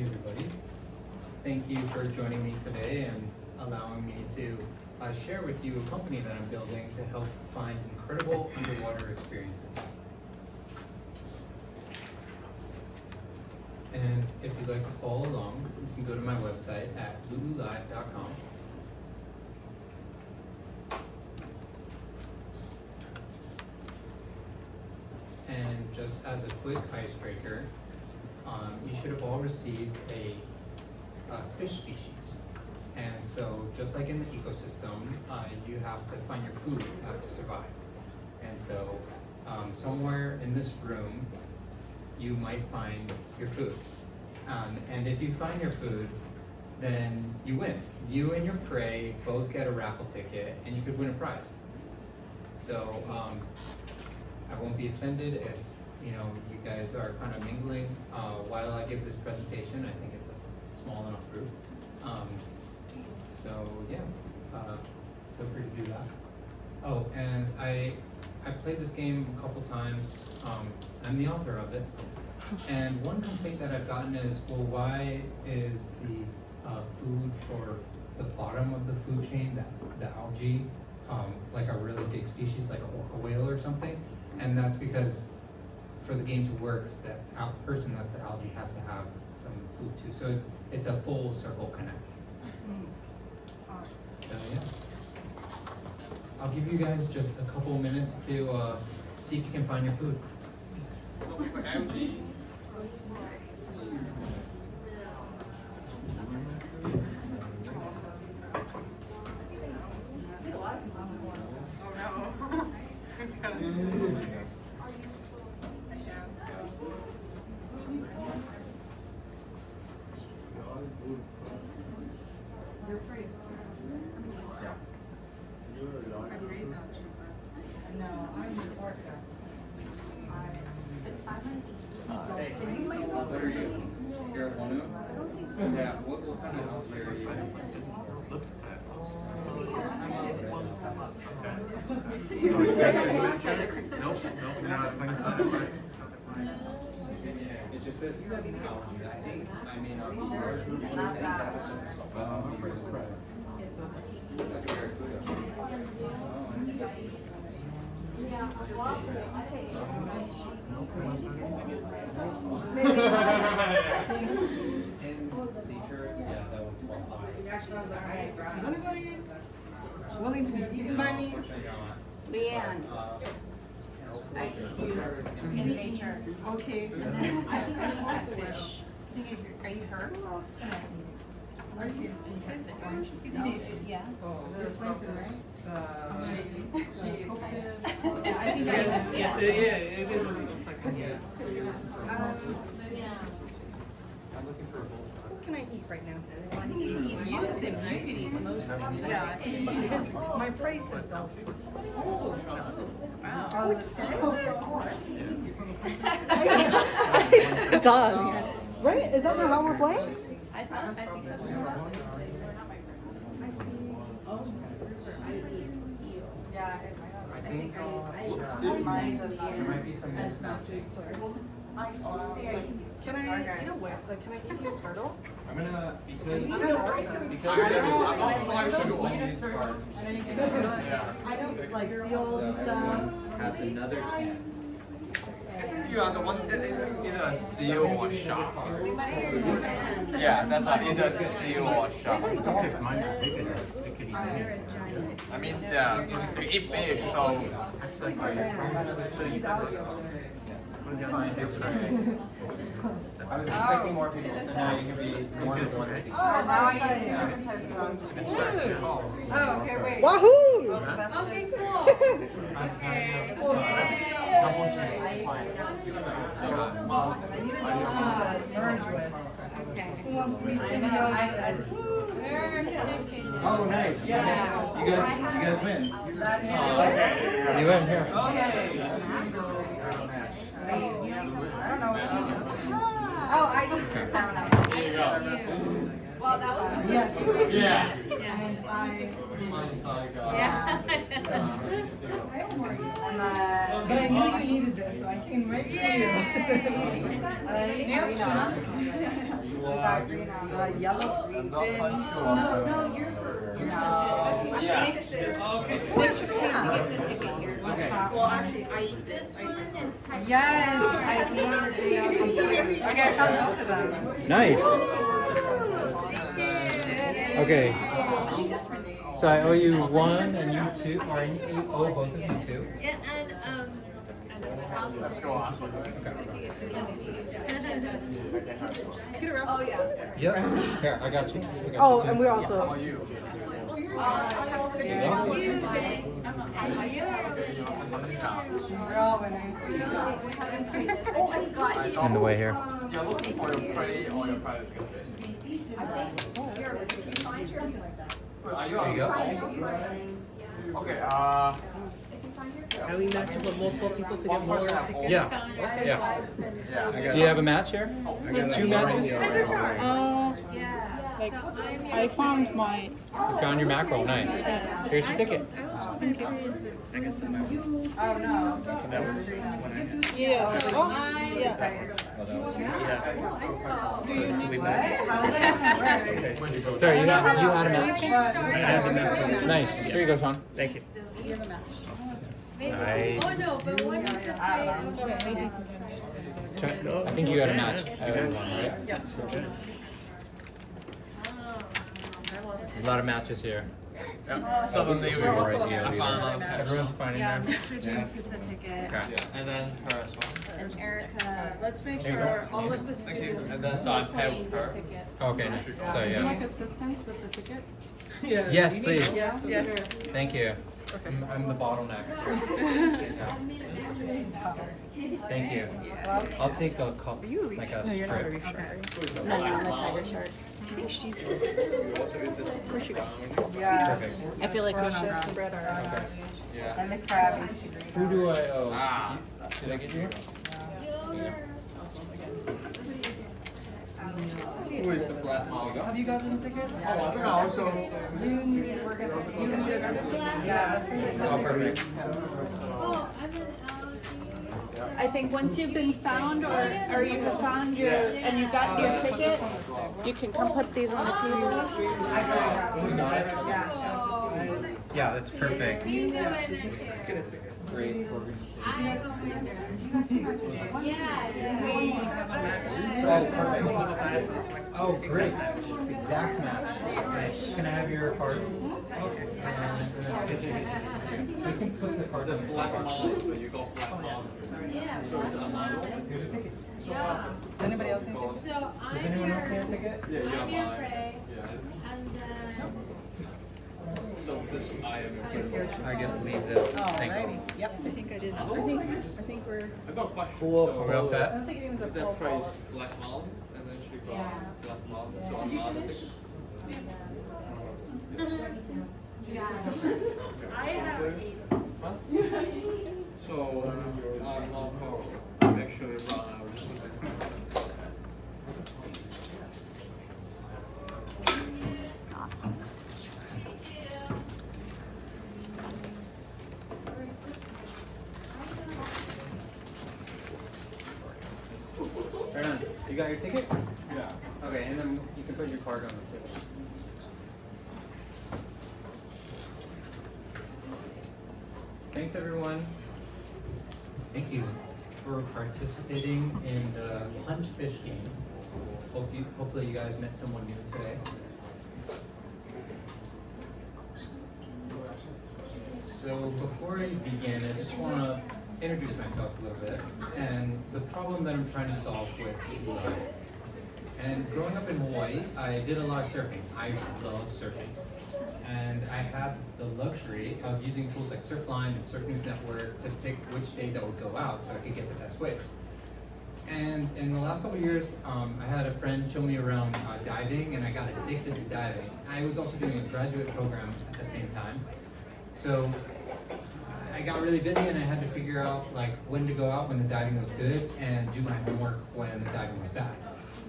everybody. Thank you for joining me today and allowing me to share with you a company that I'm building to help find incredible underwater experiences. And if you'd like to follow along, you can go to my website at LuʻuLive.com. And just as a quick icebreaker, you should have all received a fish species. And so just like in the ecosystem, you have to find your food to survive. And so somewhere in this room, you might find your food. And if you find your food, then you win. You and your prey both get a raffle ticket and you could win a prize. So I won't be offended if you guys are kind of mingling while I give this presentation. I think it's a small enough group. So yeah, feel free to do that. Oh, and I played this game a couple times. I'm the author of it. And one complaint that I've gotten is, well, why is the food for the bottom of the food chain, the algae, like a really big species, like a orca whale or something? And that's because for the game to work, that person that's the algae has to have some food too. So it's a full circle connect. So yeah. I'll give you guys just a couple minutes to see if you can find your food. Algae. You're at Oʻahu? Yeah, what kind of algae are you? It just says algae. I mean, not that. Willing to be eaten by me? Leanne. I eat you in nature. Okay. I think I want fish. Are you hurt? I see. It's fine. He's an agent, yeah. This Lincoln, right? She eats Yeah, I think I am. Yes, it is. I'm looking for a bull shark. What can I eat right now? I think you can eat lots of things. You can eat most things. Yeah, because my price is dolphin. Wow. Oh, it says it? Done. Right? Is that not how we're playing? I think that's correct. I see. Yeah, I think mine does there might be some As my food source. Can I eat a whale? Like, can I eat your turtle? I'm gonna, because I don't these know. cards I don't like seals and stuff. has another chance. You are the one that either a seal or a shark. Yeah, that's why either a seal or a shark. I mean, they eat fish, so. Find your prey. I was expecting more people, so now you can be more than one species. Oh, okay, wait. Wahoo! Okay, cool. Okay. Double chance to find it. Merge with. Okay. Who wants to be symbiosis? Oh, nice. Yeah. You guys win. You win here. I don't know what Oh, I eat. There you go. Well, that was Yes. Yeah. And I did. Yeah. But I knew you needed this, so I came. looking right for you. Do you have tuna? Is that green or yellow? I'm not quite sure. No, you're for. Yeah. What's tuna? What's that? Well, actually, I eat This one is. Yes, I love it. Okay, I found both of them. Nice. Okay. So I owe you 1 and you 2, or you owe both of you 2. Yeah, and Let's go on. Oh, yeah. Yep. Here, I got you. Oh, and we're also. How are you? We're all winners. In the way here. You're looking for your prey or your private skill. Wait, are you There you go. Okay, Are we matching with multiple people to get one more person have tickets? Yeah. Yeah. yeah. Do you have a match here? 2 matches? Like, I found my. You found your mackerel. Nice. Here's your ticket. Oh, no. Yeah. Oh, yeah. Do we match? Sorry, you had a match? Nice. Here you go, Sean. Thank you. Nice. Oh no, but what is the I think you got a match. I owe you 1, right? Yeah. A lot of matches here. Suddenly we We're also- I found another pair. Everyone's finding them. Mr. James gets a ticket, Okay. And then her as well. and Erica, let's make There you sure go. all of the Thank you. students. And then so I'm paired with her. Ticket. Okay, nice. So Would you like yeah. assistance with the ticket? Yes, please. Yes, yes. Thank you. I'm the bottleneck. Thank you. I'll take a cup, like a strip. No, I'm a tiger shark. Where'd she go? Yeah. Perfect. I feel like we should have some bread already. Okay. Yeah. And the crab is. Who do I owe? Ah. Did I get you? Who is the flat mouth? Have you gotten the ticket? Oh, no, so. You can do it. Yeah, that's really Oh, perfect. Oh, I'm an I think once you've been found, or you have found your, and you've got your ticket, you can come put these on the table. We got it? Yeah, that's perfect. You know it. Great. Oh, perfect. Oh, great. Exact match. Nice. Can I have your cards? Okay. You can put the cards It's a on the black card. model, so you got black model. So it's a model. Here's a ticket. Yeah. Does anybody else need to? So Does I'm anyone else need a your, ticket? Yeah, you I'm are your mine. prey, Yeah. and then. So this I am your prey. I guess leave this. Thanks. Alrighty. Yep. I think I did. I think we're. I got a question. Cool. So, Are we all set? I don't think it was a is that praise black model, and then she got black model, so I'm not a ticket. I have eight. Huh? So I'm not home. Actually run out. Right on. You got your ticket? Yeah. Okay, and then you can put your card on the table. Thanks, everyone. Thank you for participating in the hunt fish game. Hopefully you guys met someone new today. So before I begin, I just want to introduce myself a little bit and the problem that I'm trying to solve with LuʻuLive. And growing up in Hawaii, I did a lot of surfing. I love surfing. And I had the luxury of using tools like Surfline and Surf News Network to pick which days I would go out so I could get the best waves. And in the last couple of years, I had a friend show me around diving, and I got addicted to diving. I was also doing a graduate program at the same time. So I got really busy, and I had to figure out like when to go out when the diving was good and do my homework when the diving was bad.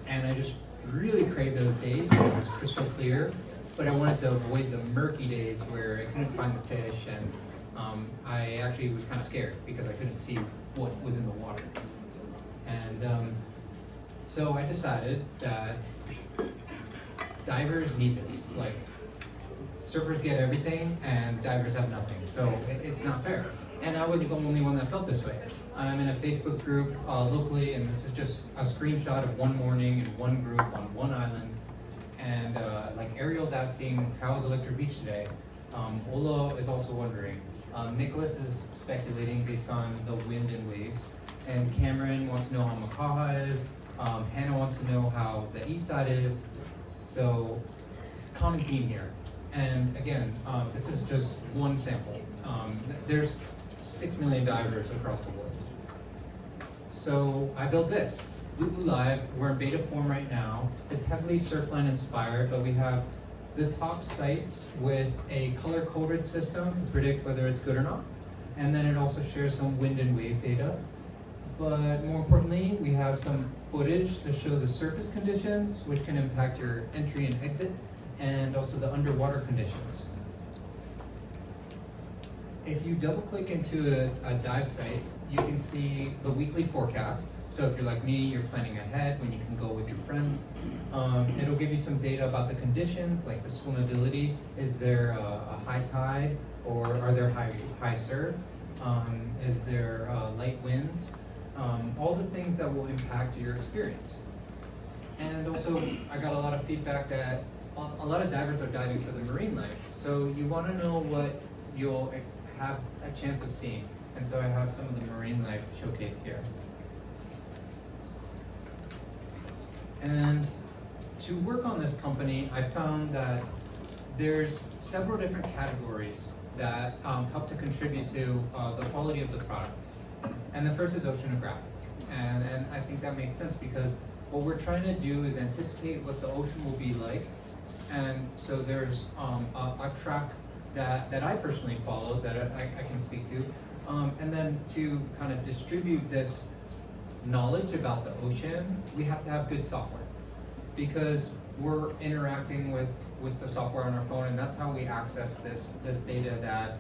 And I just really craved those days when it was crystal clear, but I wanted to avoid the murky days where I couldn't find the fish and I actually was kind of scared because I couldn't see what was in the water. And so I decided that divers need this. Like, surfers get everything and divers have nothing. So it's not fair. And I wasn't the only one that felt this way. I'm in a Facebook group locally, and this is just a screenshot of one morning in one group on one island. And like Ariel's asking, how's Electric Beach today? Ola is also wondering. Nicholas is speculating based on the wind and waves. And Cameron wants to know how Makaha is. Hannah wants to know how the east side is. So, common theme here. And again, this is just one sample. There's 6 million divers across the world. So I built this. LuʻuLive, we're in beta form right now. It's heavily Surfline inspired, but we have the top sites with a color-coded system to predict whether it's good or not. And then it also shares some wind and wave data. But more importantly, we have some footage to show the surface conditions, which can impact your entry and exit, and also the underwater conditions. If you double click into a dive site, you can see the weekly forecast. So if you're like me, you're planning ahead when you can go with your friends. It'll give you some data about the conditions, like the swimmability. Is there a high tide, or are there high surf? Is there light winds? All the things that will impact your experience. And also, I got a lot of feedback that a lot of divers are diving for the marine life. So you want to know what you'll have a chance of seeing. And so I have some of the marine life showcased here. And to work on this company, I found that there's several different categories that help to contribute to the quality of the product. And the first is oceanographic. And I think that makes sense because what we're trying to do is anticipate what the ocean will be like. And so there's a track that I personally follow that I can speak to. And then to kind of distribute this knowledge about the ocean, we have to have good software. Because we're interacting with the software on our phone, and that's how we access this data that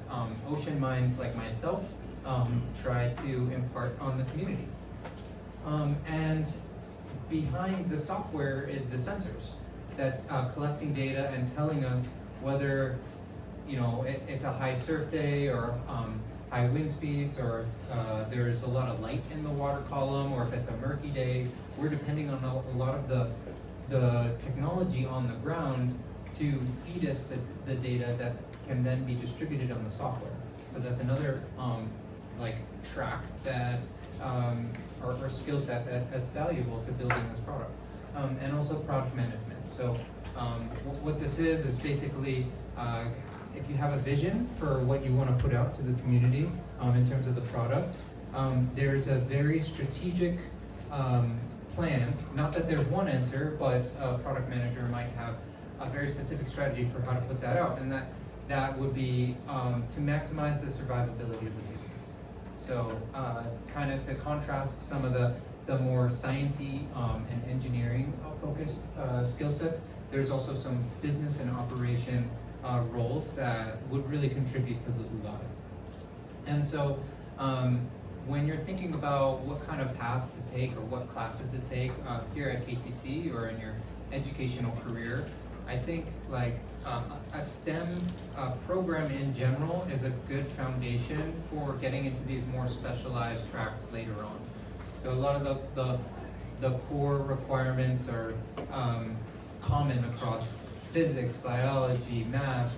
ocean minds like myself try to impart on the community. And behind the software is the sensors that's collecting data and telling us whether it's a high surf day or high wind speeds, or there's a lot of light in the water column, or if it's a murky day. We're depending on a lot of the technology on the ground to feed us the data that can then be distributed on the software. So that's another track that or skill set that's valuable to building this product. And also product management. So what this is basically if you have a vision for what you want to put out to the community in terms of the product, there's a very strategic plan. Not that there's one answer, but a product manager might have a very specific strategy for how to put that out, and that would be to maximize the survivability of the business. So kind of to contrast some of the more sciencey and engineering focused skill sets, there's also some business and operation roles that would really contribute to LuʻuLive. And so when you're thinking about what kind of paths to take or what classes to take here at KCC or in your educational career, I think a STEM program in general is a good foundation for getting into these more specialized tracks later on. So a lot of the core requirements are common across physics, biology, math,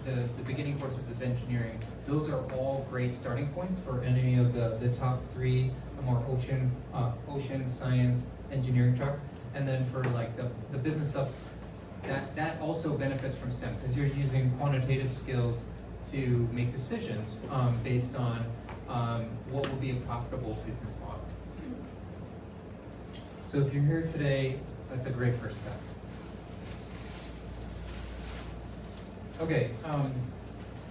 the beginning courses of engineering. Those are all great starting points for any of the top three more ocean science engineering tracks. And then for the business stuff, that also benefits from STEM because you're using quantitative skills to make decisions based on what will be a profitable business model. So if you're here today, that's a great first step. Okay,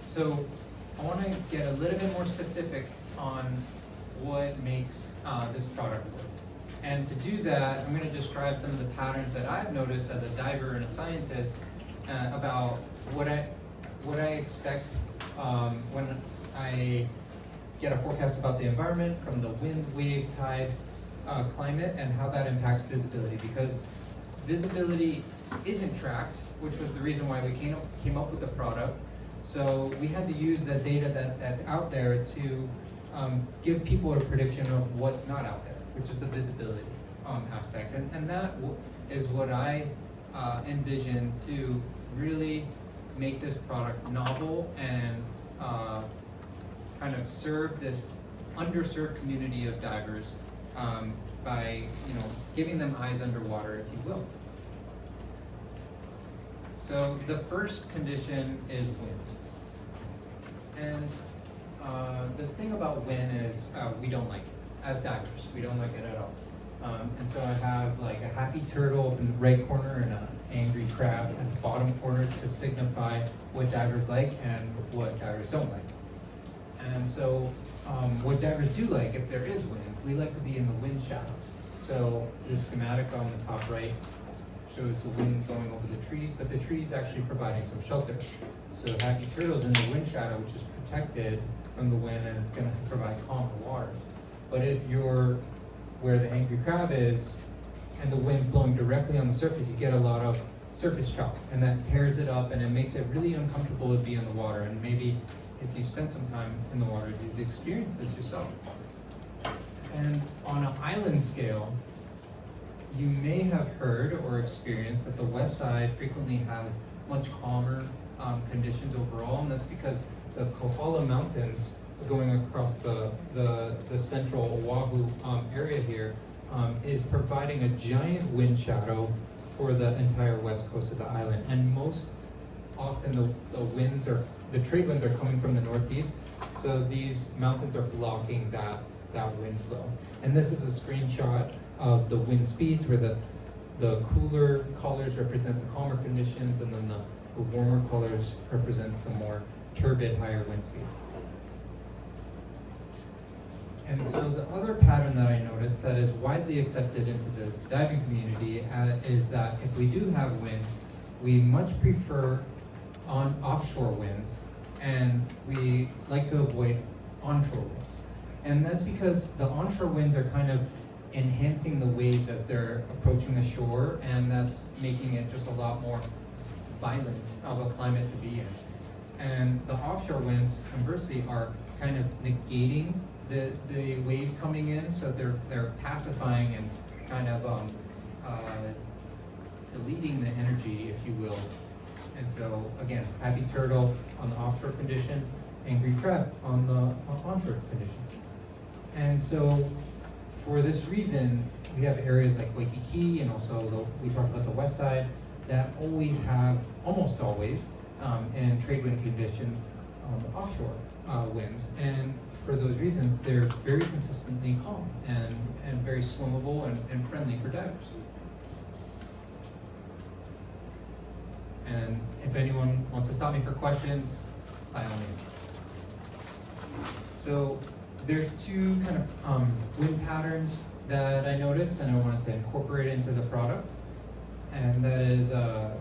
so I want to get a little bit more specific on what makes this product work. And to do that, I'm going to describe some of the patterns that I've noticed as a diver and a scientist about what I expect when I get a forecast about the environment from the wind, wave, tide, climate, and how that impacts visibility, because visibility isn't tracked, which was the reason why we came up with the product. So we had to use the data that's out there to give people a prediction of what's not out there, which is the visibility aspect. And that is what I envision to really make this product novel and kind of serve this underserved community of divers by giving them eyes underwater, if you will. So the first condition is wind. And the thing about wind is we don't like it. As divers, we don't like it at all. And so I have like a happy turtle in the right corner and an angry crab at the bottom corner to signify what divers like and what divers don't like. And so what divers do like, if there is wind, we like to be in the wind shadow. So this schematic on the top right shows the wind going over the trees, but the trees actually providing some shelter. So happy turtle's in the wind shadow, which is protected from the wind, and it's going to provide calmer water. But if you're where the angry crab is, and the wind's blowing directly on the surface, you get a lot of surface chop, and that tears it up, and it makes it really uncomfortable to be in the water. And maybe if you spend some time in the water, you've experienced this yourself. And on an island scale, you may have heard or experienced that the west side frequently has much calmer conditions overall, and that's because the Kohala Mountains going across the central Oʻahu area here is providing a giant wind shadow for the entire west coast of the island. And most often the trade winds are coming from the northeast, so these mountains are blocking that wind flow. And this is a screenshot of the wind speeds where the cooler colors represent the calmer conditions, and then the warmer colors represents the more turbid, higher wind speeds. And so the other pattern that I noticed that is widely accepted into the diving community is that if we do have wind, we much prefer offshore winds, and we like to avoid onshore winds. And that's because the onshore winds are kind of enhancing the waves as they're approaching the shore, and that's making it just a lot more violent of a climate to be in. And the offshore winds, conversely, are kind of negating the waves coming in, so they're pacifying and kind of deleting the energy, if you will. And so again, happy turtle on the offshore conditions, angry crab on the onshore conditions. And so for this reason, we have areas like Waikiki, and also we talked about the west side, that always have, almost always, in trade wind conditions, offshore winds. And for those reasons, they're very consistently calm and very swimmable and friendly for divers. And if anyone wants to stop me for questions, by all means. So there's two kind of wind patterns that I noticed and I wanted to incorporate into the product. And that is the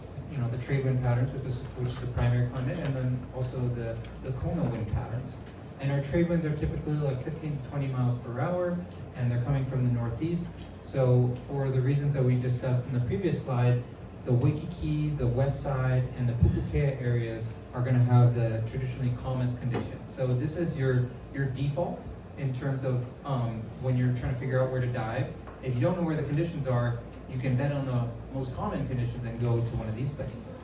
trade wind patterns, which is the primary climate, and then also the Kona wind patterns. And our trade winds are typically like 15 to 20 miles per hour, and they're coming from the northeast. So for the reasons that we discussed in the previous slide, the Waikiki, the west side, and the Pupukea areas are going to have the traditionally calmest conditions. So this is your default in terms of when you're trying to figure out where to dive. If you don't know where the conditions are, you can bet on the most common conditions and go to one of these places.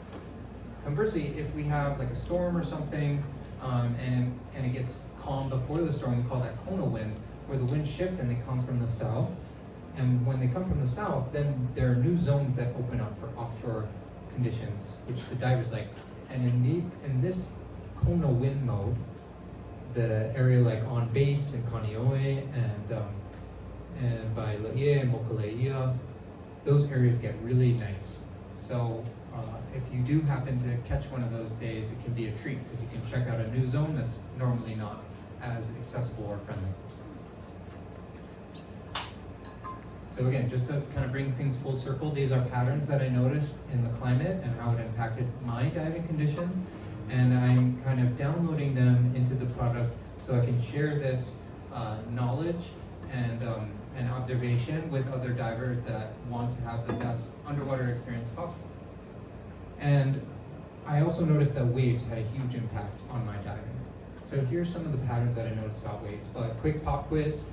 Conversely, if we have like a storm or something, and it gets calm before the storm, we call that Kona wind, where the winds shift and they come from the south. And when they come from the south, then there are new zones that open up for offshore conditions, which the divers like. And in this Kona wind mode, the area like on base in Kaneohe and by Laie and Mokuleia, those areas get really nice. So if you do happen to catch one of those days, it can be a treat because you can check out a new zone that's normally not as accessible or friendly. So again, just to kind of bring things full circle, these are patterns that I noticed in the climate and how it impacted my diving conditions. And I'm kind of downloading them into the product so I can share this knowledge and observation with other divers that want to have the best underwater experience possible. And I also noticed that waves had a huge impact on my diving. So here's some of the patterns that I noticed about waves, but quick pop quiz.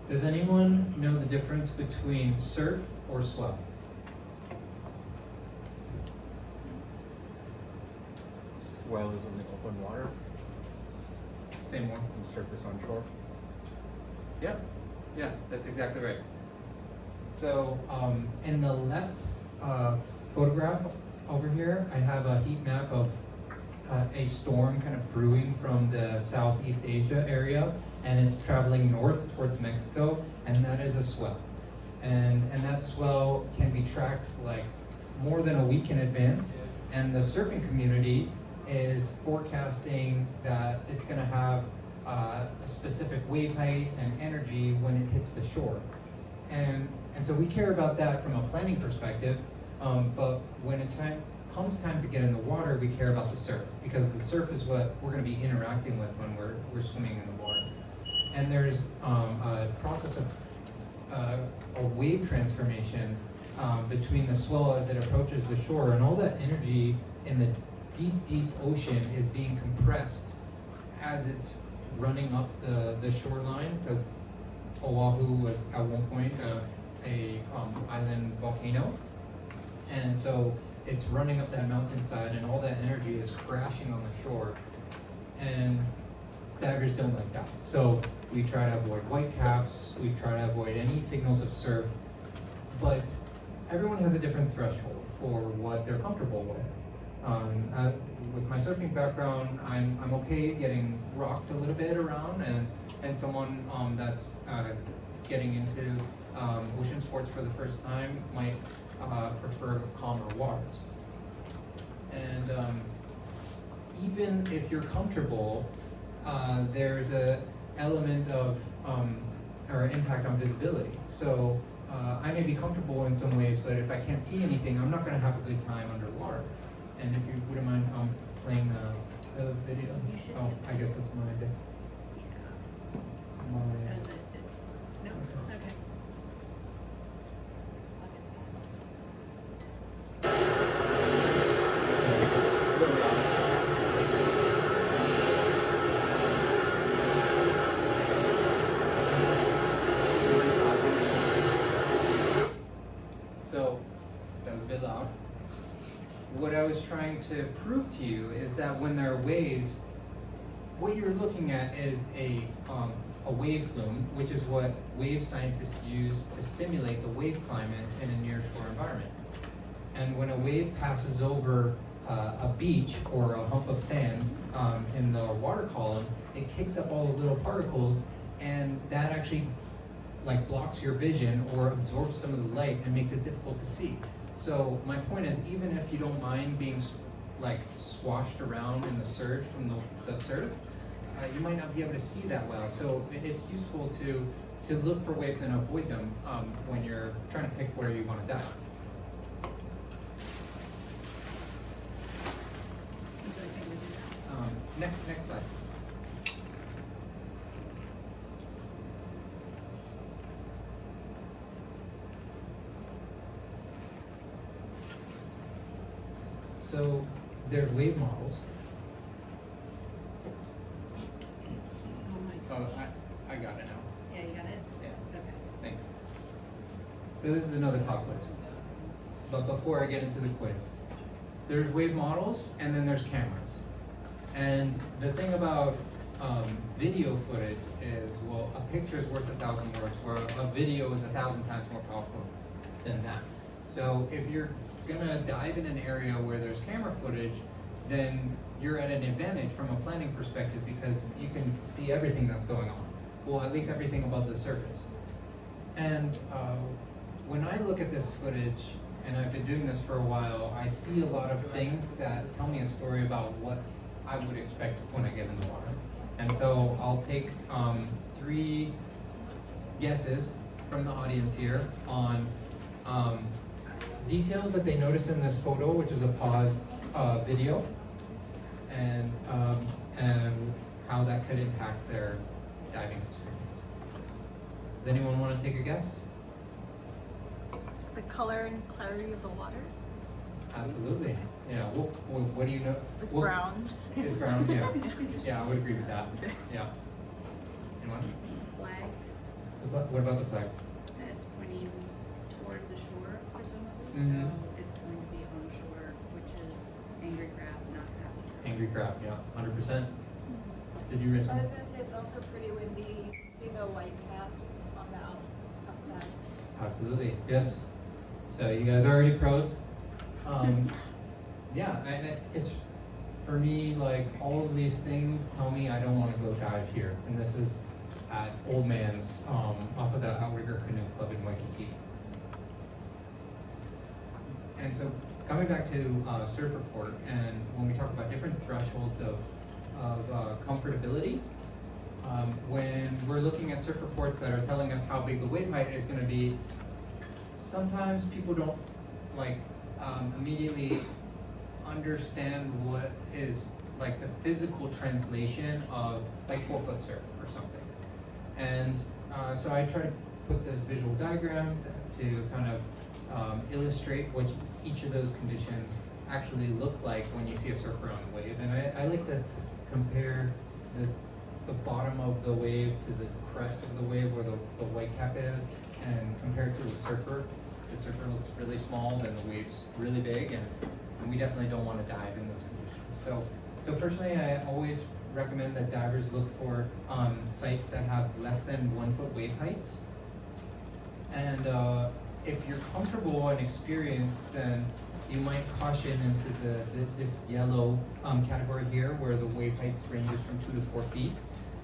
Does anyone know the difference between surf or swell? Swell is in the open water Say more. and surface on shore. Yeah, that's exactly right. So in the left photograph over here, I have a heat map of a storm kind of brewing from the Southeast Asia area, and it's traveling north towards Mexico, and that is a swell. And that swell can be tracked like more than a week in advance, and the surfing community is forecasting that it's going to have a specific wave height and energy when it hits the shore. And so we care about that from a planning perspective, but when it comes time to get in the water, we care about the surf, because the surf is what we're going to be interacting with when we're swimming in the water. And there's a process of wave transformation between the swell as it approaches the shore, and all that energy in the deep ocean is being compressed as it's running up the shoreline, because Oʻahu was at one point a island volcano, and so it's running up that mountainside, and all that energy is crashing on the shore, and divers don't like that. So we try to avoid white caps, we try to avoid any signals of surf, but everyone has a different threshold for what they're comfortable with. With my surfing background, I'm okay getting rocked a little bit around, and someone that's getting into ocean sports for the first time might prefer calmer waters. And even if you're comfortable, there's a element of or impact on visibility. So I may be comfortable in some ways, but if I can't see anything, I'm not going to have a good time underwater. And if you wouldn't mind playing the video. Oh, I guess that's my idea. Is it? No? Okay. So that was a bit loud. What I was trying to prove to you is that when there are waves, what you're looking at is a wave flume, which is what wave scientists use to simulate the wave climate in a nearshore environment. And when a wave passes over a beach or a hump of sand in the water column, it kicks up all the little particles, and that actually like blocks your vision or absorbs some of the light and makes it difficult to see. So my point is, even if you don't mind being like swashed around in the surge from the surf, you might not be able to see that well. So it's useful to look for waves and avoid them when you're trying to pick where you want to dive. Would you like me to do that? Next slide. So there's wave models. Oh my Oh, gosh. I got it now. Yeah, you got it? Yeah, Okay. thanks. So this is another pop quiz. But before I get into the quiz, there's wave models and then there's cameras. And the thing about video footage is, well, a picture is worth 1,000 words, where a video is 1,000 times more powerful than that. So if you're gonna dive in an area where there's camera footage, then you're at an advantage from a planning perspective, because you can see everything that's going on. Well, at least everything above the surface. And when I look at this footage, and I've been doing this for a while, I see a lot of things that tell me a story about what I would expect when I get in the water. And so I'll take 3 guesses from the audience here on details that they notice in this photo, which is a paused video and how that could impact their diving experience. Does anyone want to take a guess? The color and clarity of the water? Absolutely. Yeah. What do you know? It's what- brown. It's brown. Yeah. Yeah, I would agree with that. Yeah. Anyone? Flag What about the flag? that's pointing toward the shore presumably, Mhm. so it's going to be on shore, which is angry crab, not happy. Angry crab. Yeah. 100%. Did you raise? I was gonna say it's also pretty windy. You can see the white caps on the outside. Absolutely. Yes. So you guys are already pros. Yeah, it's for me, like all of these things tell me I don't want to go dive here. And this is at Old Man's off of the Outrigger Canoe Club in Waikiki. And so coming back to surf report, and when we talk about different thresholds of comfortability, when we're looking at surf reports that are telling us how big the wave height is going to be, sometimes people don't like immediately understand what is like the physical translation of like 4-foot surf or something. And so I try to put this visual diagram to kind of illustrate what each of those conditions actually look like when you see a surfer on a wave. And I like to compare the bottom of the wave to the crest of the wave where the white cap is, and compare it to a surfer. The surfer looks really small, then the wave's really big, and we definitely don't want to dive in those conditions. So personally, I always recommend that divers look for sites that have less than 1 foot wave heights. And if you're comfortable and experienced, then you might caution into this yellow category here, where the wave height ranges from 2 to 4 feet,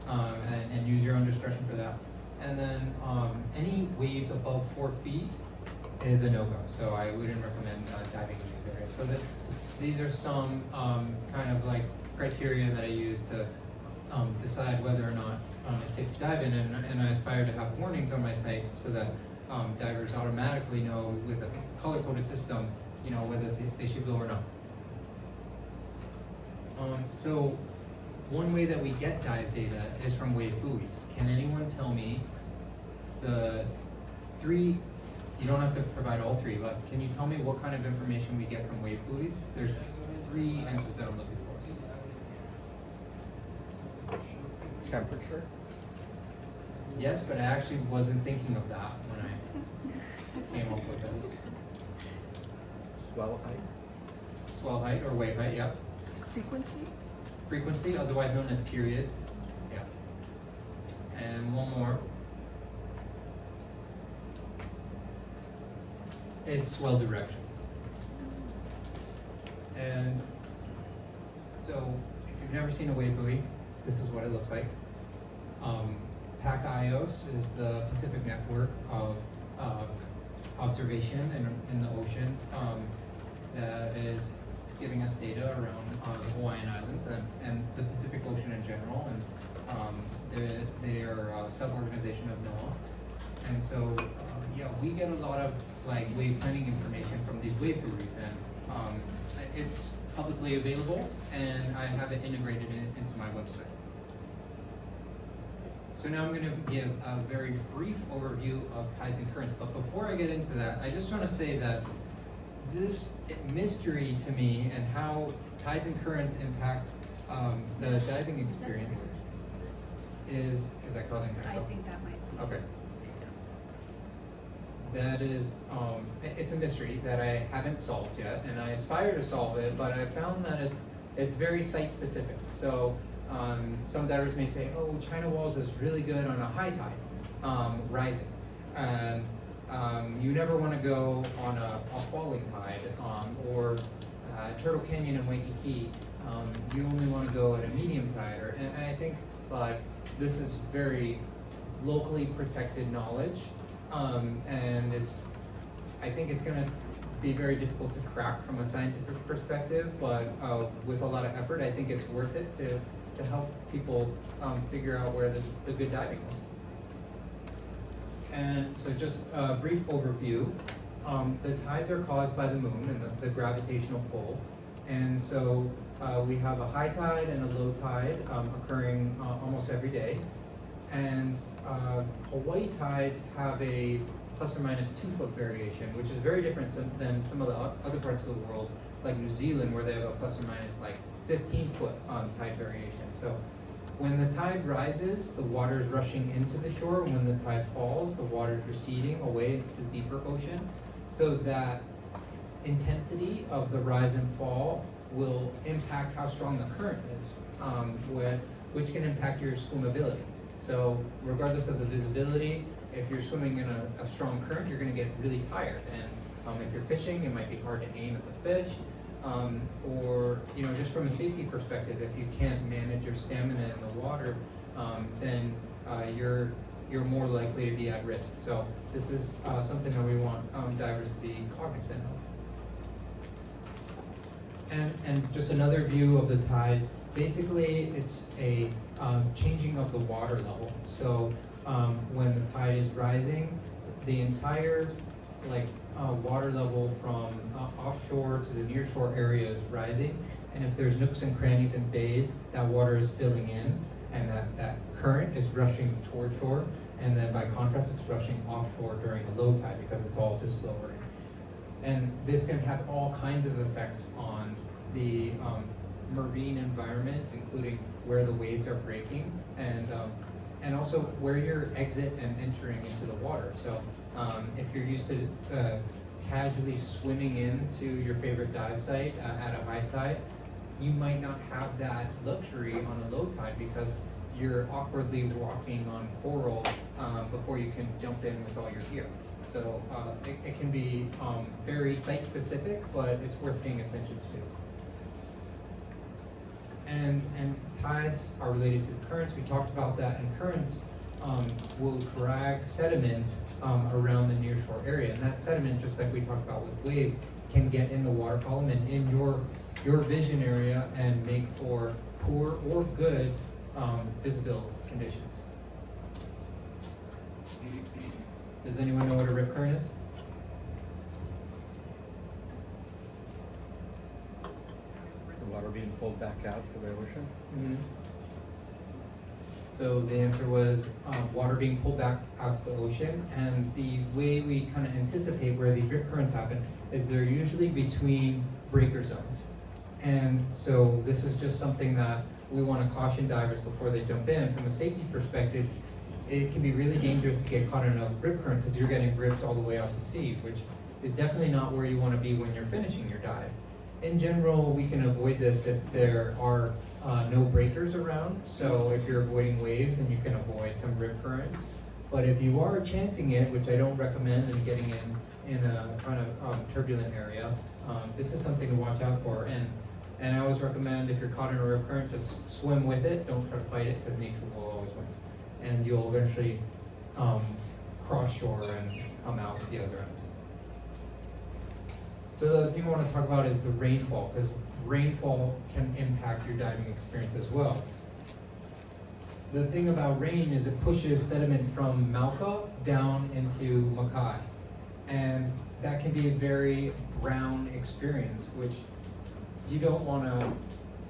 and use your own discretion for that. And then any waves above 4 feet is a no-go, so I wouldn't recommend diving in these areas. So these are some kind of like criteria that I use to decide whether or not it's safe to dive in, and I aspire to have warnings on my site so that divers automatically know with a color-coded system, you know, whether they should go or not. So one way that we get dive data is from wave buoys. Can anyone tell me the 3? You don't have to provide all 3, but can you tell me what kind of information we get from wave buoys? There's 3 answers that I'm looking for. Temperature? Yes, but I actually wasn't thinking of that when I came up with this. Swell height? Swell height or wave height, yep. Frequency? Frequency, otherwise known as period. Yeah. And one more. It's swell direction. And so, if you've never seen a wave buoy, this is what it looks like. PAC-IOS is the Pacific network of observation in the ocean that is giving us data around the Hawaiian Islands and the Pacific Ocean in general. And they are a sub-organization of NOAA. And so, yeah, we get a lot of like wave planning information from these wave buoys, and it's publicly available, and I have it integrated into my website. So now I'm going to give a very brief overview of tides and currents, but before I get into that, I just want to say that this mystery to me and how tides and currents impact the diving experience is that causing I echo? think that might be. Okay. That is, it's a mystery that I haven't solved yet, and I aspire to solve it, but I found that it's very site specific. So some divers may say, oh, China Walls is really good on a high tide, rising. And you never want to go on a falling tide, or Turtle Canyon in Waikiki, you only want to go at a medium tide. And I think like this is very locally protected knowledge. And I think it's going to be very difficult to crack from a scientific perspective, but with a lot of effort, I think it's worth it to help people figure out where the good diving is. And so just a brief overview. The tides are caused by the moon and the gravitational pull. And so we have a high tide and a low tide occurring almost every day. And Hawaii tides have a plus or minus 2 foot variation, which is very different than some of the other parts of the world, like New Zealand, where they have a plus or minus like 15 foot tide variation. So when the tide rises, the water is rushing into the shore. When the tide falls, the water is receding away into the deeper ocean. So that intensity of the rise and fall will impact how strong the current is, which can impact your swimmability. So regardless of the visibility, if you're swimming in a strong current, you're going to get really tired. And if you're fishing, it might be hard to aim at the fish. Or just from a safety perspective, if you can't manage your stamina in the water, then you're more likely to be at risk. So this is something that we want divers to be cognizant of. And just another view of the tide. Basically, it's a changing of the water level. So when the tide is rising, the entire water level from offshore to the nearshore area is rising, and if there's nooks and crannies and bays, that water is filling in, and that current is rushing toward shore, and then by contrast it's rushing offshore during the low tide because it's all just lowering. And this can have all kinds of effects on the marine environment, including where the waves are breaking, and also where you're exit and entering into the water. So if you're used to casually swimming into your favorite dive site at a high tide, you might not have that luxury on a low tide because you're awkwardly walking on coral before you can jump in with all your gear. So it can be very site specific, but it's worth paying attention to. And tides are related to the currents. We talked about that, and currents will drag sediment around the nearshore area, and that sediment, just like we talked about with waves, can get in the water column and in your vision area and make for poor or good visible conditions. Does anyone know what a rip current is? The water being pulled back out to the ocean. Mm-hmm. So the answer was water being pulled back out to the ocean, and the way we kind of anticipate where these rip currents happen is they're usually between breaker zones. And so this is just something that we want to caution divers before they jump in. From a safety perspective, it can be really dangerous to get caught in a rip current because you're getting ripped all the way out to sea, which is definitely not where you want to be when you're finishing your dive. In general, we can avoid this if there are no breakers around. So if you're avoiding waves, then you can avoid some rip currents. But if you are chancing it, which I don't recommend, and getting in a kind of turbulent area, this is something to watch out for. And I always recommend, if you're caught in a rip current, just swim with it. Don't try to fight it, because nature will always win. And you'll eventually cross shore and come out the other end. So the other thing I want to talk about is the rainfall, because rainfall can impact your diving experience as well. The thing about rain is it pushes sediment from Mauka down into Makai. And that can be a very brown experience, which you don't want to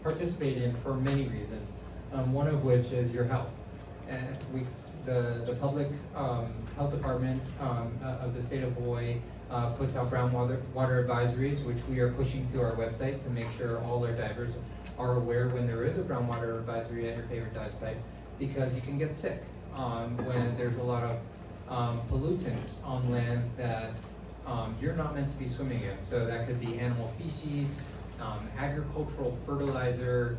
participate in for many reasons. One of which is your health. And the public health department of the state of Hawaii puts out brown water advisories, which we are pushing to our website to make sure all our divers are aware when there is a brown water advisory at your favorite dive site, because you can get sick when there's a lot of pollutants on land that you're not meant to be swimming in. So that could be animal feces, agricultural fertilizer,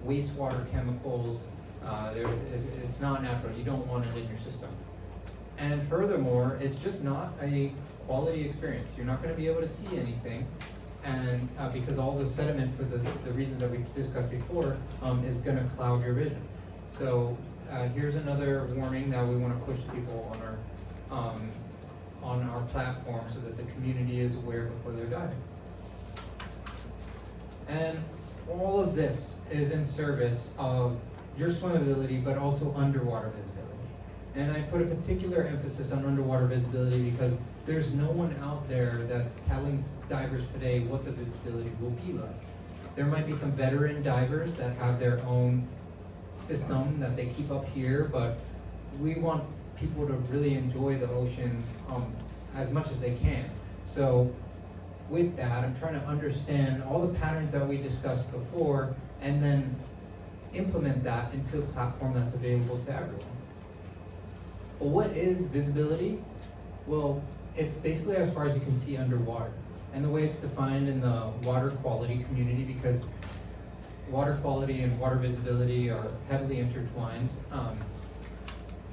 wastewater chemicals. It's not natural. You don't want it in your system. And furthermore, it's just not a quality experience. You're not going to be able to see anything, and because all the sediment, for the reasons that we discussed before, is going to cloud your vision. So here's another warning that we want to push to people on our platform, so that the community is aware before they're diving. And all of this is in service of your swimmability, but also underwater visibility. And I put a particular emphasis on underwater visibility because there's no one out there that's telling divers today what the visibility will be like. There might be some veteran divers that have their own system that they keep up here, but we want people to really enjoy the ocean as much as they can. So with that, I'm trying to understand all the patterns that we discussed before and then implement that into a platform that's available to everyone. Well, what is visibility? Well, it's basically as far as you can see underwater. And the way it's defined in the water quality community, because water quality and water visibility are heavily intertwined,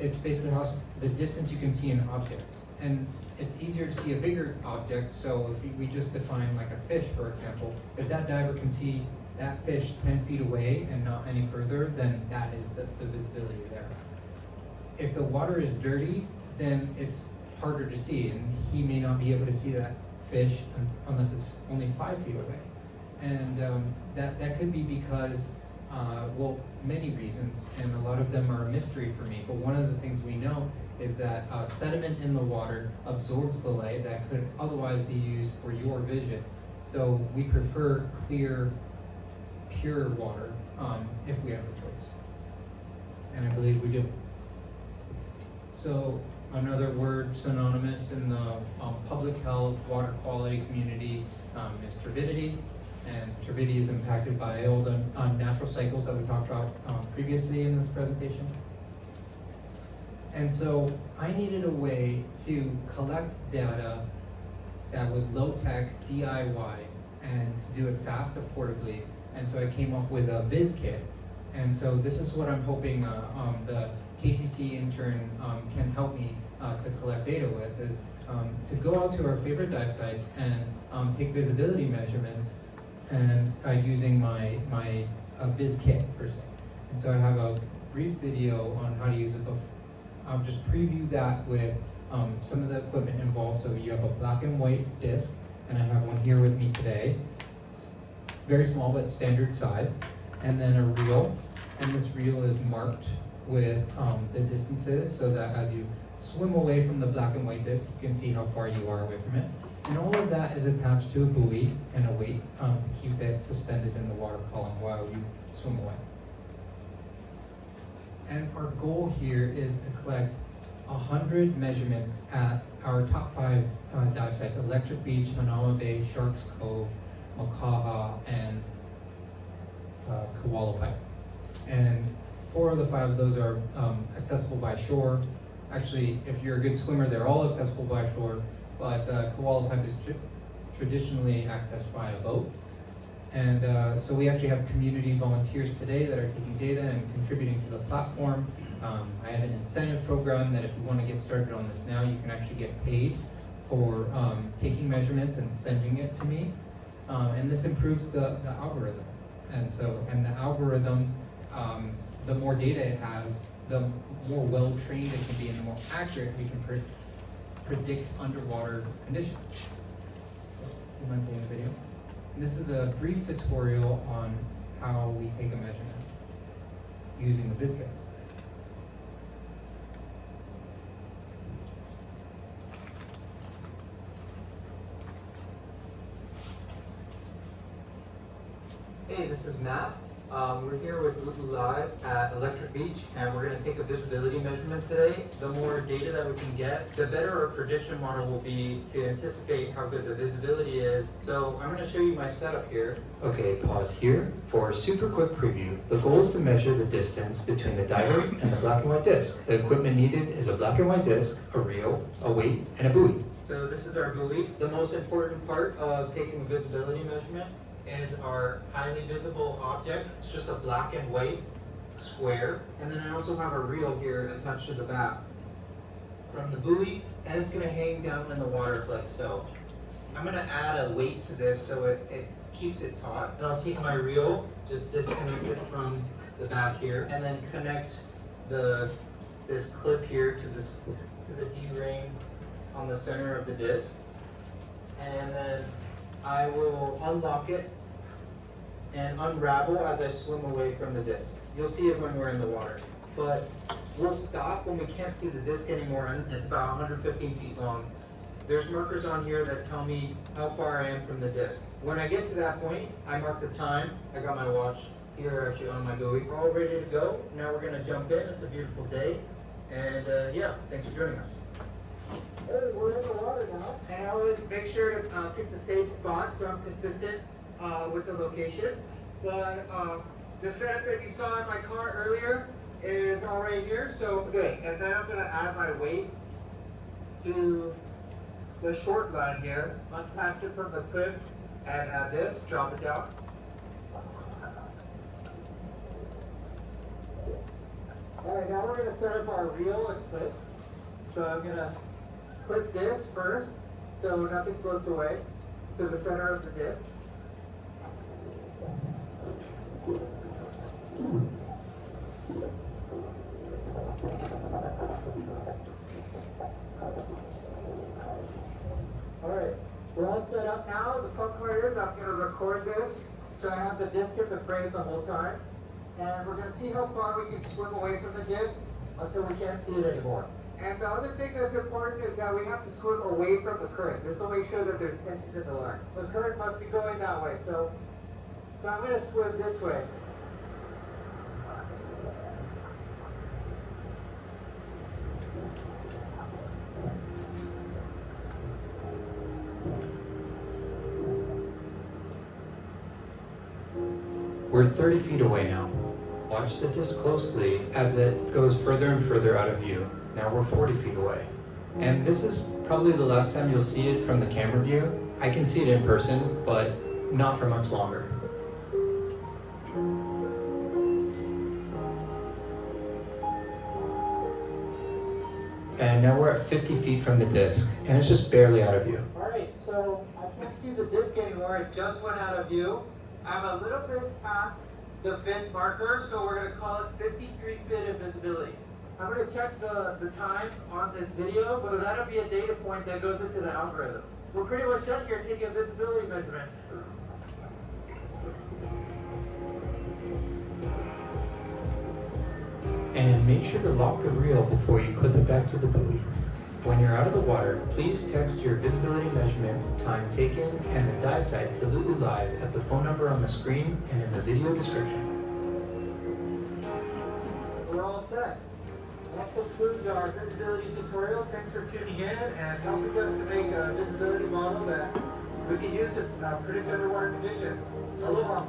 it's basically how the distance you can see an object. And it's easier to see a bigger object, so if we just define like a fish, for example, if that diver can see that fish 10 feet away and not any further, then that is the visibility there. If the water is dirty, then it's harder to see, and he may not be able to see that fish unless it's only 5 feet away. And that could be because, well, many reasons, and a lot of them are a mystery for me, but one of the things we know is that sediment in the water absorbs the light that could otherwise be used for your vision. So we prefer clear, pure water if we have a choice. And I believe we do. So another word synonymous in the public health, water quality community is turbidity. And turbidity is impacted by all the natural cycles that we talked about previously in this presentation. And so I needed a way to collect data that was low-tech, DIY, and to do it fast, affordably. And so I came up with a viz kit. And so this is what I'm hoping the KCC intern can help me to collect data with, is to go out to our favorite dive sites and take visibility measurements and using my viz kit per se. And so I have a brief video on how to use it. I'll just preview that with some of the equipment involved. So you have a black and white disc, and I have one here with me today. It's very small but standard size. And then a reel, and this reel is marked with the distances so that as you swim away from the black and white disc, you can see how far you are away from it. And all of that is attached to a buoy and a weight to keep it suspended in the water column while you swim away. And our goal here is to collect 100 measurements at our top 5 dive sites: Electric Beach, Hanauma Bay, Sharks Cove, Makaha, and Koala And 4 of the 5 of those are accessible by shore. Actually, if you're a good swimmer, they're all accessible by shore, but Koala Pipe is traditionally accessed via boat. And so we actually have community volunteers today that are taking data and contributing to the platform. I have an incentive program that if you want to get started on this now, you can actually get paid for taking measurements and sending it to me. And this improves the algorithm. And the algorithm, the more data it has, the more well-trained it can be and the more accurate we can predict underwater conditions. So, do you mind playing the video? And this is a brief tutorial on how we take a measurement using the viz kit. Hey, this is Matt. We're here with LuʻuLive at Electric Beach, and we're going to take a visibility measurement today. The more data that we can get, the better our prediction model will be to anticipate how good the visibility is. So I'm going to show you my setup here. Okay, pause here for a super quick preview. The goal is to measure the distance between the diver and the black and white disc. The equipment needed is a black and white disc, a reel, a weight, and a buoy. So this is our buoy. The most important part of taking a visibility measurement is our highly visible object. It's just a black and white square. And then I also have a reel here attached to the back from the buoy, and it's gonna hang down in the water like so. I'm gonna add a weight to this so it keeps it taut. And I'll take my reel, just disconnect it from the back here, and then connect this clip here to the D-ring on the center of the disc. And then I will unlock it and unravel as I swim away from the disc. You'll see it when we're in the water. But we'll stop when we can't see the disc anymore, and it's about 115 feet long. there's markers on here that tell me how far I am from the disc. When I get to that point, I mark the time. I got my watch here actually on my buoy. We're all ready to go. Now we're gonna jump in. It's a beautiful day. And yeah, thanks for joining us. Hey, we're in the water now. And I always make sure to pick the same spot so I'm consistent with the location. But the setup that you saw in my car earlier is all right here, so good. And then I'm gonna add my weight to the short line here, unattach it from the clip, and add this, drop it down. Alright, now we're gonna set up our reel and clip. So I'm gonna clip this first, so nothing floats away, to the center of the disc. Alright, we're all set up now. The fun part is I'm going to record this, so I have the disc in the frame the whole time. And we're going to see how far we can swim away from the disc until we can't see it anymore. And the other thing that's important is that we have to swim away from the current. This will make sure that there's tension in the line. The current must be going that way, so I'm going to swim this way. We're 30 feet away now. Watch the disc closely as it goes further and further out of view. Now we're 40 feet away. And this is probably the last time you'll see it from the camera view. I can see it in person, but not for much longer. And now we're at 50 feet from the disc, and it's just barely out of view. All right, so I can't see the disc anymore. It just went out of view. I'm a little bit past the 5th marker, so we're going to call it 53 feet of visibility. I'm going to check the time on this video, but that'll be a data point that goes into the algorithm. We're pretty much done here taking a visibility measurement. And make sure to lock the reel before you clip it back to the buoy. When you're out of the water, please text your visibility measurement, time taken, and the dive site to LuʻuLive at the phone number on the screen and in the video description. We're all set. That concludes our visibility tutorial. Thanks for tuning in and helping us to make a visibility model that we can use to predict underwater conditions. Aloha.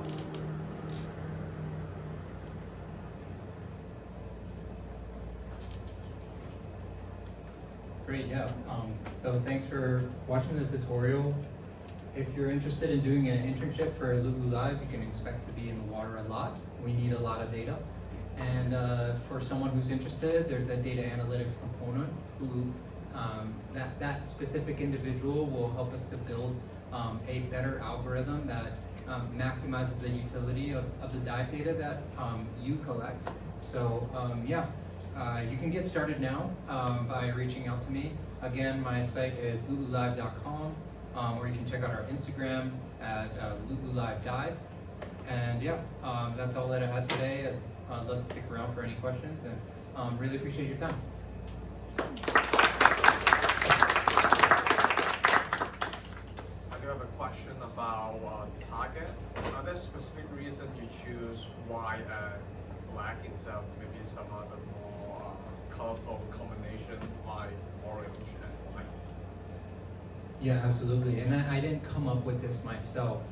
Great, yeah. So thanks for watching the tutorial. If you're interested in doing an internship for LuʻuLive, you can expect to be in the water a lot. We need a lot of data. And for someone who's interested, there's a data analytics component who that specific individual will help us to build a better algorithm that maximizes the utility of the dive data that you collect. So yeah. You can get started now by reaching out to me. Again, my site is LuʻuLive.com, or you can check out our Instagram at LuʻuLiveDive. And yeah, that's all that I had today. I'd love to stick around for any questions, and really appreciate your time. I do have a question about target. Are there specific reason you choose white and black instead of maybe some other more colorful combination like orange and white? Yeah, absolutely. And I didn't come up with this myself.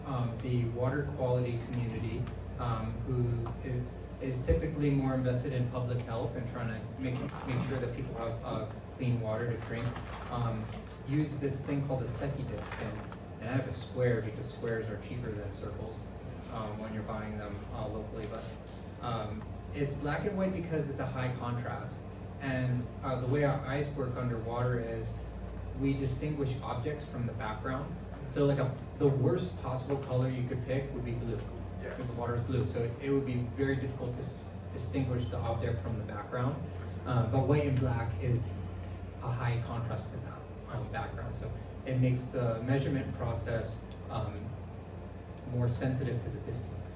The water quality community, who is typically more invested in public health and trying to make sure that people have clean water to drink, use this thing called a seki disc. And I have a square because squares are cheaper than circles when you're buying them locally. But it's black and white because it's a high contrast. And the way our eyes work underwater is we distinguish objects from the background. So like the worst possible color you could pick would be blue, because the water is blue. So it would be very difficult to distinguish the object from the background. But white and black is a high contrast to that background. So it makes the measurement process more sensitive to the distance.